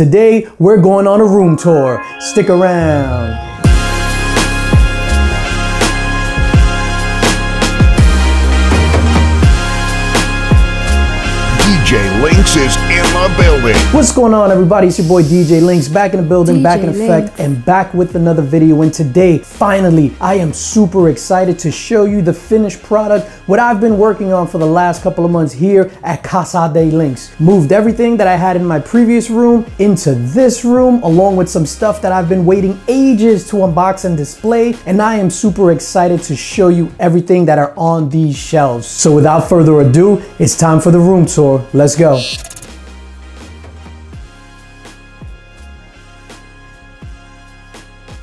Today, we're going on a room tour. Stick around. DJ Links is in the building. What's going on, everybody? It's your boy DJ Links, back in the building, back in effect, and back with another video. And today, finally, I am super excited to show you the finished product, what I've been working on for the last couple of months here at Casa de Links. Moved everything that I had in my previous room into this room, along with some stuff that I've been waiting ages to unbox and display. And I am super excited to show you everything that are on these shelves. So without further ado, it's time for the room tour. Let's go.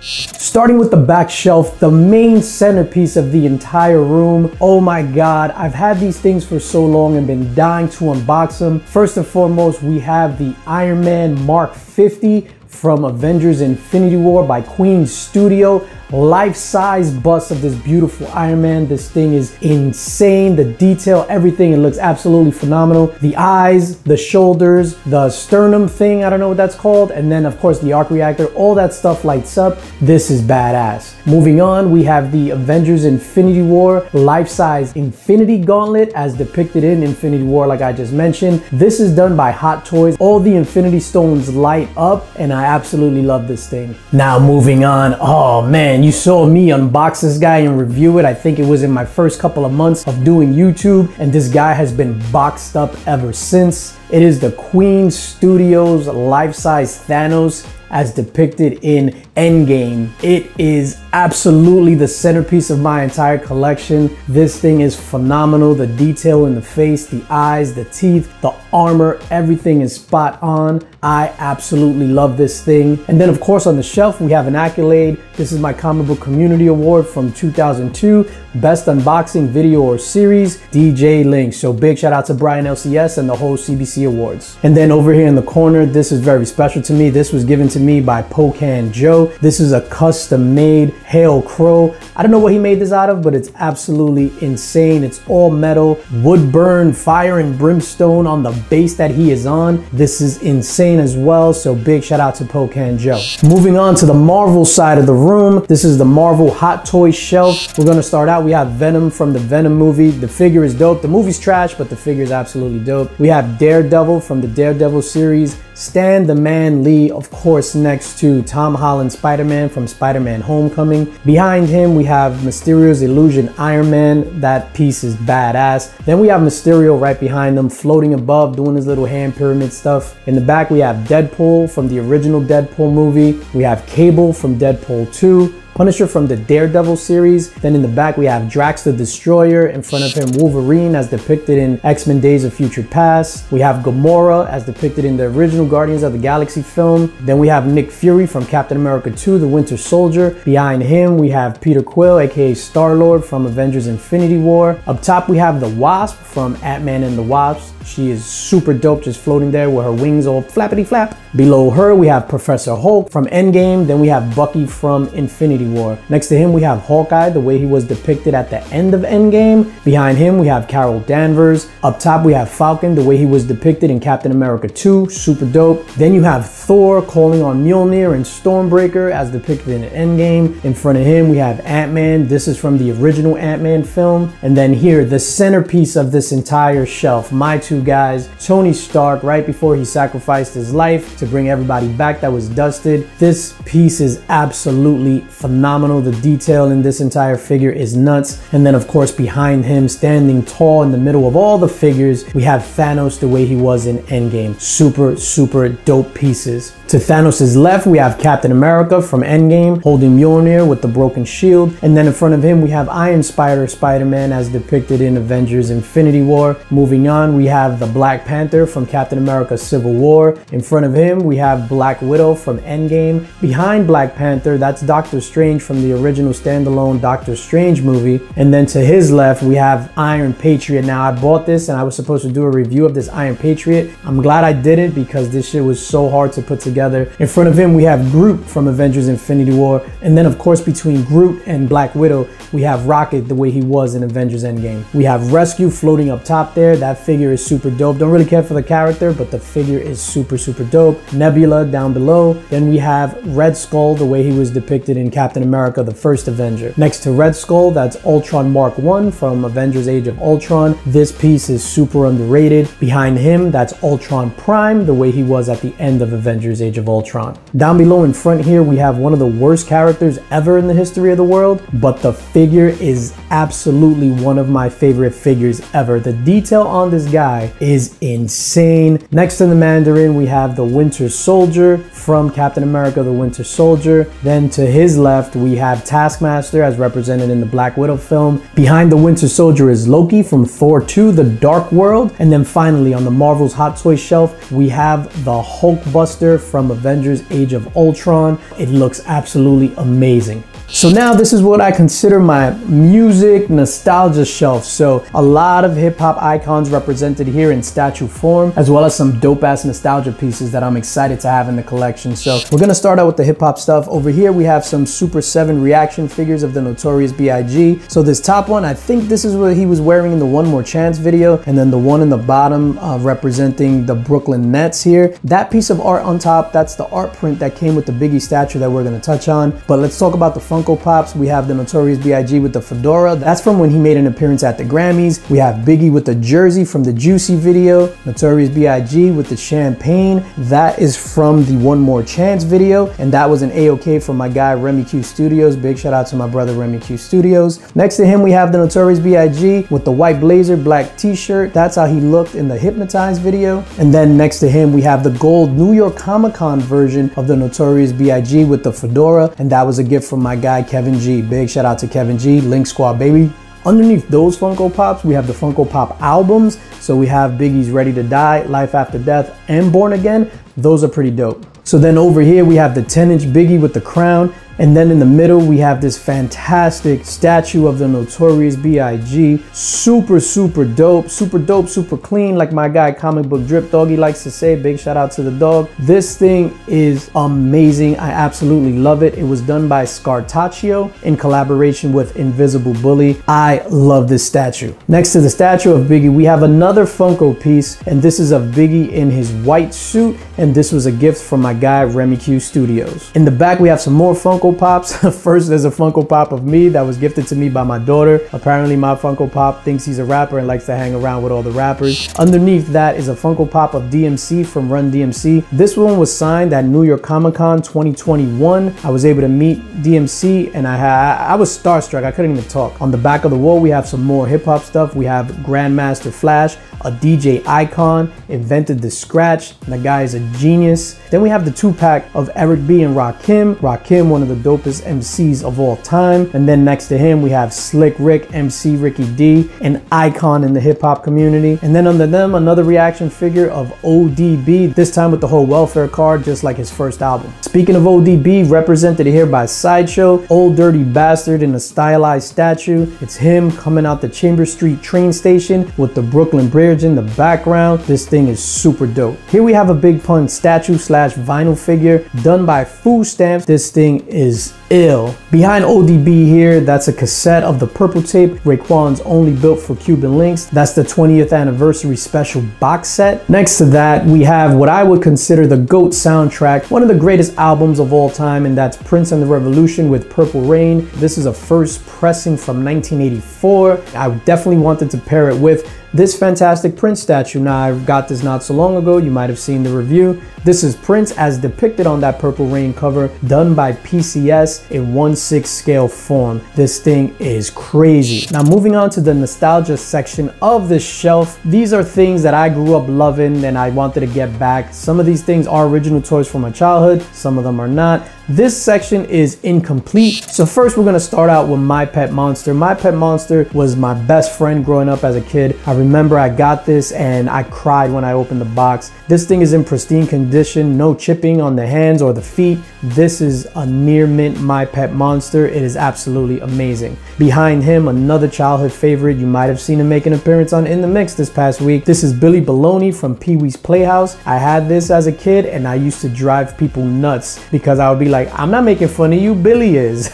Starting with the back shelf, the main centerpiece of the entire room. Oh my God, I've had these things for so long and been dying to unbox them. First and foremost, we have the Iron Man Mark 50 from Avengers Infinity War by Queen Studio. Life-size bust of this beautiful Iron Man. This thing is insane. The detail, everything, it looks absolutely phenomenal. The eyes, the shoulders, the sternum thing, I don't know what that's called. And then of course the arc reactor, all that stuff lights up. This is badass. Moving on, we have the Avengers Infinity War life-size Infinity Gauntlet as depicted in Infinity War, like I just mentioned. This is done by Hot Toys. All the Infinity Stones light up and I absolutely love this thing. Now moving on, oh man, you saw me unbox this guy and review it. I think it was in my first couple of months of doing YouTube, and this guy has been boxed up ever since. It is the Queen Studios life-size Thanos as depicted in Endgame. It is absolutely the centerpiece of my entire collection. This thing is phenomenal. The detail in the face, the eyes, the teeth, the armor, everything is spot on. I absolutely love this thing. And then of course on the shelf, we have an accolade. This is my Comic Book Community Award from 2002, Best Unboxing Video or Series, DJ Links. So big shout out to Brian LCS and the whole CBC Awards. And then over here in the corner, this is very special to me. This was given to me by Pocan Joe. This is a custom made Hail Crow. I don't know what he made this out of, but it's absolutely insane. It's all metal, wood burn, fire and brimstone on the base that he is on. This is insane as well. So big shout out to Pocan Joe. Moving on to the Marvel side of the room. This is the Marvel Hot Toys shelf. We're gonna start out. We have Venom from the Venom movie. The figure is dope. The movie's trash, but the figure is absolutely dope. We have Daredevil from the Daredevil series. Stan the Man Lee, of course, next to Tom Holland Spider-Man from Spider-Man Homecoming. Behind him, we have Mysterio's Illusion Iron Man. That piece is badass. Then we have Mysterio right behind them, floating above, doing his little hand pyramid stuff. In the back, we have Deadpool from the original Deadpool movie. We have Cable from Deadpool 2. Punisher from the Daredevil series. Then in the back we have Drax the Destroyer, in front of him Wolverine as depicted in X-Men Days of Future Past. We have Gamora as depicted in the original Guardians of the Galaxy film. Then we have Nick Fury from Captain America 2, the Winter Soldier. Behind him we have Peter Quill aka Star-Lord from Avengers Infinity War. Up top we have the Wasp from Ant-Man and the Wasp. She is super dope, just floating there with her wings all flappity flap. Below her we have Professor Hulk from Endgame. Then we have Bucky from Infinity War. Next to him we have Hawkeye, the way he was depicted at the end of Endgame. Behind him we have Carol Danvers. Up top we have Falcon, the way he was depicted in Captain America 2, super dope. Then you have Thor calling on Mjolnir and Stormbreaker as depicted in Endgame. In front of him we have Ant-Man. This is from the original Ant-Man film. And then here, the centerpiece of this entire shelf, my two guys, Tony Stark, right before he sacrificed his life to bring everybody back that was dusted. This piece is absolutely phenomenal. The detail in this entire figure is nuts. And then of course behind him, standing tall in the middle of all the figures, we have Thanos the way he was in Endgame. Super dope pieces. To Thanos' left, we have Captain America from Endgame holding Mjolnir with the broken shield. And then in front of him, we have Iron Spider-Man as depicted in Avengers Infinity War. Moving on, we have the Black Panther from Captain America Civil War. In front of him, we have Black Widow from Endgame. Behind Black Panther, that's Doctor Strange from the original standalone Doctor Strange movie. And then to his left, we have Iron Patriot. Now, I bought this and I was supposed to do a review of this Iron Patriot. I'm glad I did it because This shit was so hard to put together. In front of him, we have Groot from Avengers Infinity War. And then, of course, between Groot and Black Widow, we have Rocket the way he was in Avengers Endgame. We have Rescue floating up top there. That figure is super dope. Don't really care for the character, but the figure is super, super dope. Nebula down below. Then we have Red Skull the way he was depicted in Captain America, the first Avenger. Next to Red Skull, that's Ultron Mark 1 from Avengers Age of Ultron. This piece is super underrated. Behind him, that's Ultron Prime, the way he was at the end of Avengers Age of Ultron. Down below in front here, we have one of the worst characters ever in the history of the world, but the figure is absolutely one of my favorite figures ever. The detail on this guy is insane. Next to the Mandarin, we have the Winter Soldier from Captain America, the Winter Soldier. Then to his left, we have Taskmaster as represented in the Black Widow film. Behind the Winter Soldier is Loki from Thor 2, The Dark World. And then finally on the Marvel's Hot Toy shelf, we have the Hulkbuster from Avengers Age of Ultron. It looks absolutely amazing. So now this is what I consider my music nostalgia shelf. So a lot of hip hop icons represented here in statue form, as well as some dope ass nostalgia pieces that I'm excited to have in the collection. So we're gonna start out with the hip hop stuff. Over here we have some Super 7 reaction figures of the Notorious B.I.G. So this top one, I think this is what he was wearing in the One More Chance video, and then the one in the bottom representing the Brooklyn Nets here. That piece of art on top, that's the art print that came with the Biggie statue that we're gonna touch on. But let's talk about the Funko Pops. We have the Notorious B.I.G. with the fedora. That's from when he made an appearance at the Grammys. We have Biggie with the jersey from the Juicy video. Notorious B.I.G. with the champagne. That is from the One More Chance video. And that was an A-OK from my guy Remy Q Studios. Big shout out to my brother Remy Q Studios. Next to him, we have the Notorious B.I.G. with the white blazer, black t-shirt. That's how he looked in the Hypnotize video. And then next to him, we have the gold New York Comic Con version of the Notorious B.I.G. with the fedora. And that was a gift from my guy Kevin G. Big shout out to Kevin G. Link Squad, baby. Underneath those Funko Pops, we have the Funko Pop albums. So we have Biggie's Ready to Die, Life After Death, and Born Again. Those are pretty dope. So then over here, we have the 10-inch Biggie with the crown. And then in the middle, we have this fantastic statue of the Notorious B.I.G. Super, super dope, super clean, like my guy Comic Book Drip Doggy likes to say. Big shout out to the dog. This thing is amazing. I absolutely love it. It was done by Scartaccio in collaboration with Invisible Bully. I love this statue. Next to the statue of Biggie, we have another Funko piece, and this is of Biggie in his white suit, and this was a gift from my guy Remy Q Studios. In the back, we have some more Funko Pops. First, there's a Funko Pop of me that was gifted to me by my daughter. Apparently, my Funko Pop thinks he's a rapper and likes to hang around with all the rappers. Underneath that is a Funko Pop of DMC from Run DMC. This one was signed at New York Comic Con 2021. I was able to meet DMC and I was starstruck. I couldn't even talk. On the back of the wall, we have some more hip hop stuff. We have Grandmaster Flash, a DJ icon, invented the scratch. The guy is a genius. Then we have the 2-pack of Eric B and Rakim. Rakim, one of the dopest MCs of all time. And then next to him, we have Slick Rick, MC Ricky D, an icon in the hip hop community. And then under them, another reaction figure of ODB, this time with the whole welfare card, just like his first album. Speaking of ODB, represented here by Sideshow, Old Dirty Bastard in a stylized statue. It's him coming out the Chambers Street train station with the Brooklyn Bridge in the background. This thing is super dope. Here we have a Big Pun statue slash vinyl figure done by Food Stamps. This thing is ill. Behind ODB here, that's a cassette of the Purple Tape, Raekwon's Only Built for Cuban Links. That's the 20th anniversary special box set. Next to that, we have what I would consider the GOAT soundtrack, one of the greatest albums of all time, and that's Prince and the Revolution with Purple Rain. This is a first pressing from 1984. I definitely wanted to pair it with this fantastic Prince statue. Now, I got this not so long ago. You might have seen the review. This is Prince as depicted on that Purple Rain cover, done by PCS in 1/6 scale form. This thing is crazy. Now, moving on to the nostalgia section of this shelf. These are things that I grew up loving and I wanted to get back. Some of these things are original toys from my childhood. Some of them are not. This section is incomplete. So first we're gonna start out with My Pet Monster. My Pet Monster was my best friend growing up as a kid. I remember I got this and I cried when I opened the box. This thing is in pristine condition, no chipping on the hands or the feet. This is a near mint My Pet Monster. It is absolutely amazing. Behind him, another childhood favorite. You might have seen him make an appearance on In the Mix this past week. This is Billy Baloney from Pee-wee's Playhouse. I had this as a kid and I used to drive people nuts because I would be like, I'm not making fun of you, Billy is.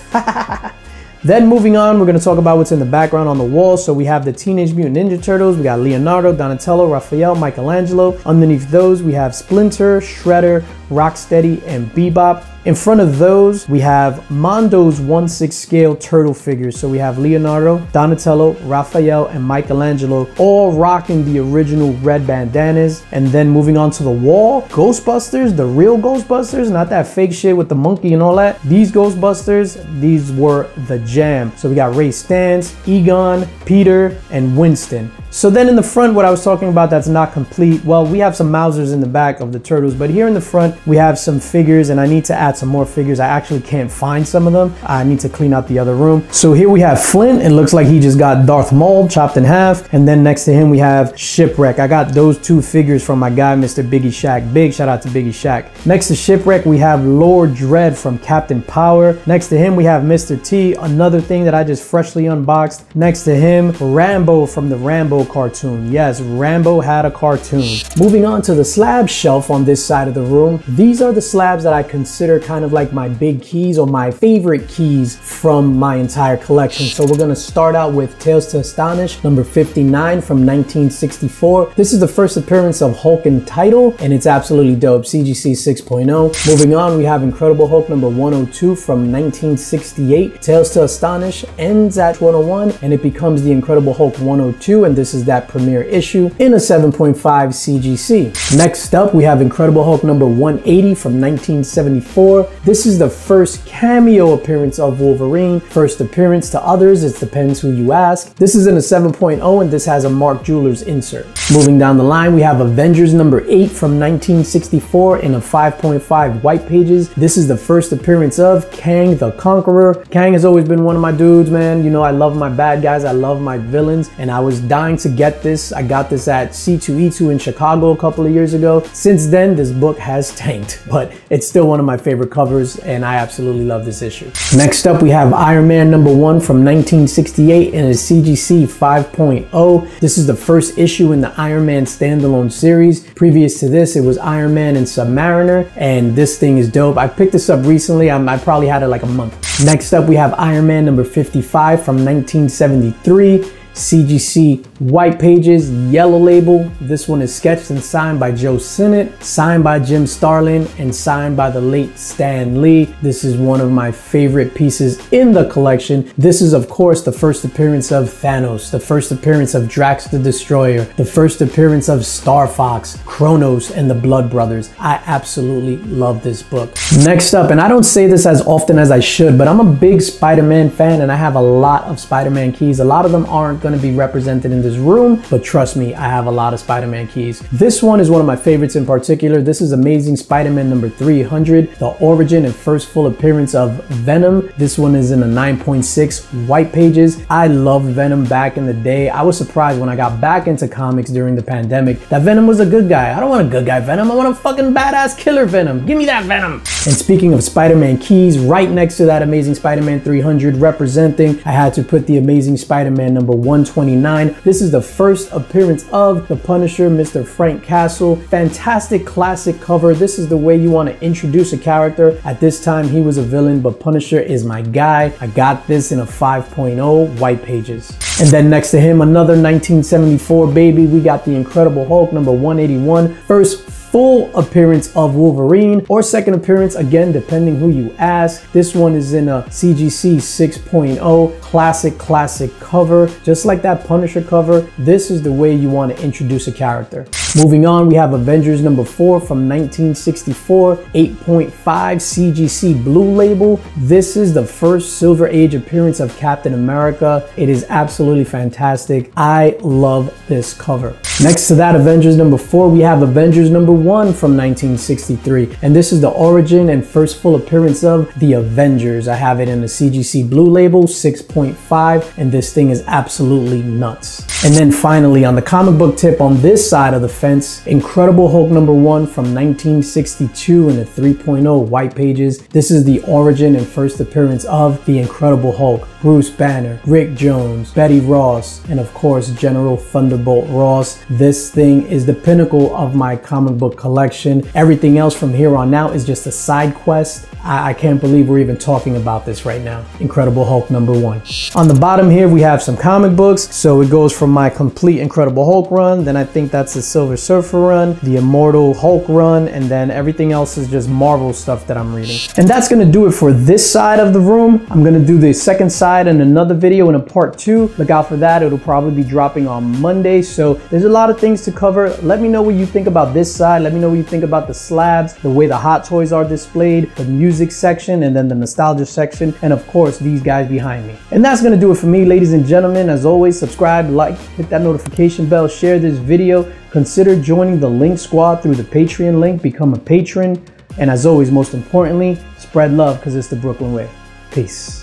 Then moving on, we're going to talk about what's in the background on the wall. So we have the Teenage Mutant Ninja Turtles. We got Leonardo, Donatello, Raphael, Michelangelo. Underneath those, we have Splinter, Shredder, Rocksteady, and Bebop. In front of those, we have Mondo's 1/6 scale turtle figures. So we have Leonardo, Donatello, Raphael, and Michelangelo all rocking the original red bandanas. And then moving on to the wall, Ghostbusters, the real Ghostbusters, not that fake shit with the monkey and all that. These Ghostbusters, these were the jam. So we got Ray Stantz, Egon, Peter, and Winston. So then in the front, what I was talking about that's not complete, well, we have some Mousers in the back of the Turtles, but here in the front, we have some figures, and I need to add some more figures. I actually can't find some of them. I need to clean out the other room. So here we have Flint. It looks like he just got Darth Maul chopped in half. And then next to him, we have Shipwreck. I got those two figures from my guy, Mr. Biggie Shack. Big shout out to Biggie Shack. Next to Shipwreck, we have Lord Dread from Captain Power. Next to him, we have Mr. T, another thing that I just freshly unboxed. Next to him, Rambo from the Rambo cartoon. Yes, Rambo had a cartoon. Moving on to the slab shelf on this side of the room. These are the slabs that I consider kind of like my big keys or my favorite keys from my entire collection. So we're going to start out with Tales to Astonish number 59 from 1964. This is the first appearance of Hulk in title, and it's absolutely dope. CGC 6.0. Moving on, we have Incredible Hulk number 102 from 1968. Tales to Astonish ends at 101 and it becomes the Incredible Hulk 102, and this is that premiere issue in a 7.5 CGC. Next up, we have Incredible Hulk number 180 from 1974. This is the first cameo appearance of Wolverine. First appearance to others, it depends who you ask. This is in a 7.0 and this has a Mark Jewelers insert. Moving down the line, we have Avengers number 8 from 1964 in a 5.5 white pages. This is the first appearance of Kang the Conqueror. Kang has always been one of my dudes, man. You know, I love my bad guys, I love my villains, and I was dying to get this. I got this at C2E2 in Chicago a couple of years ago. Since then, this book has tanked, but it's still one of my favorite covers and I absolutely love this issue. Next up, we have Iron Man number 1 from 1968 in a CGC 5.0. This is the first issue in the Iron Man standalone series. Previous to this, it was Iron Man and Submariner, and this thing is dope. I picked this up recently. I probably had it like a month. Next up, we have Iron Man number 55 from 1973. CGC white pages, yellow label. This one is sketched and signed by Joe Sinnott, signed by Jim Starlin, and signed by the late Stan Lee. This is one of my favorite pieces in the collection. This is, of course, the first appearance of Thanos, the first appearance of Drax the Destroyer, the first appearance of Star Fox, Kronos, and the Blood Brothers. I absolutely love this book. Next up, and I don't say this as often as I should, but I'm a big Spider-Man fan and I have a lot of Spider-Man keys. A lot of them aren't going to be represented in this room, but trust me, I have a lot of Spider-Man keys. This one is one of my favorites in particular. This is Amazing Spider-Man number 300, the origin and first full appearance of Venom. This one is in a 9.6 white pages. I loved Venom back in the day. I was surprised when I got back into comics during the pandemic that Venom was a good guy. I don't want a good guy Venom. I want a fucking badass killer Venom. Give me that Venom. And speaking of Spider-Man keys, right next to that Amazing Spider-Man 300 representing, I had to put the Amazing Spider-Man number 129. This is the first appearance of the Punisher, Mr. Frank Castle. Fantastic classic cover. This is the way you want to introduce a character. At this time, he was a villain, but Punisher is my guy. I got this in a 5.0 white pages. And then next to him, another 1974 baby. We got the Incredible Hulk number 181. First full appearance of Wolverine, or second appearance, again, depending who you ask. This one is in a CGC 6.0 classic cover. Just like that Punisher cover, this is the way you want to introduce a character. Moving on, we have Avengers number 4 from 1964, 8.5 CGC blue label. This is the first Silver Age appearance of Captain America. It is absolutely fantastic. I love this cover. Next to that Avengers number 4, we have Avengers number 1 from 1963. And this is the origin and first full appearance of the Avengers. I have it in the CGC blue label, 6.5, and this thing is absolutely nuts. And then finally, on the comic book tip on this side of the fence, Incredible Hulk number 1 from 1962 in the 3.0 white pages. This is the origin and first appearance of the Incredible Hulk, Bruce Banner, Rick Jones, Betty Ross, and of course, General Thunderbolt Ross. This thing is the pinnacle of my comic book collection. Everything else from here on out is just a side quest. I can't believe we're even talking about this right now. Incredible Hulk number 1. On the bottom here, we have some comic books. So it goes from my complete Incredible Hulk run, then I think that's the Silver Surfer run, the Immortal Hulk run, and then everything else is just Marvel stuff that I'm reading. And that's gonna do it for this side of the room. I'm gonna do the second side in another video in a part 2. Look out for that. It'll probably be dropping on Monday. So there's a lot of things to cover. Let me know what you think about this side. Let me know what you think about the slabs, the way the Hot Toys are displayed, the music section, and then the nostalgia section, and of course these guys behind me. And that's gonna do it for me, ladies and gentlemen. As always, subscribe, like, hit that notification bell, share this video, consider joining the Link Squad through the Patreon link, become a patron, and as always, most importantly, spread love because it's the Brooklyn way. Peace.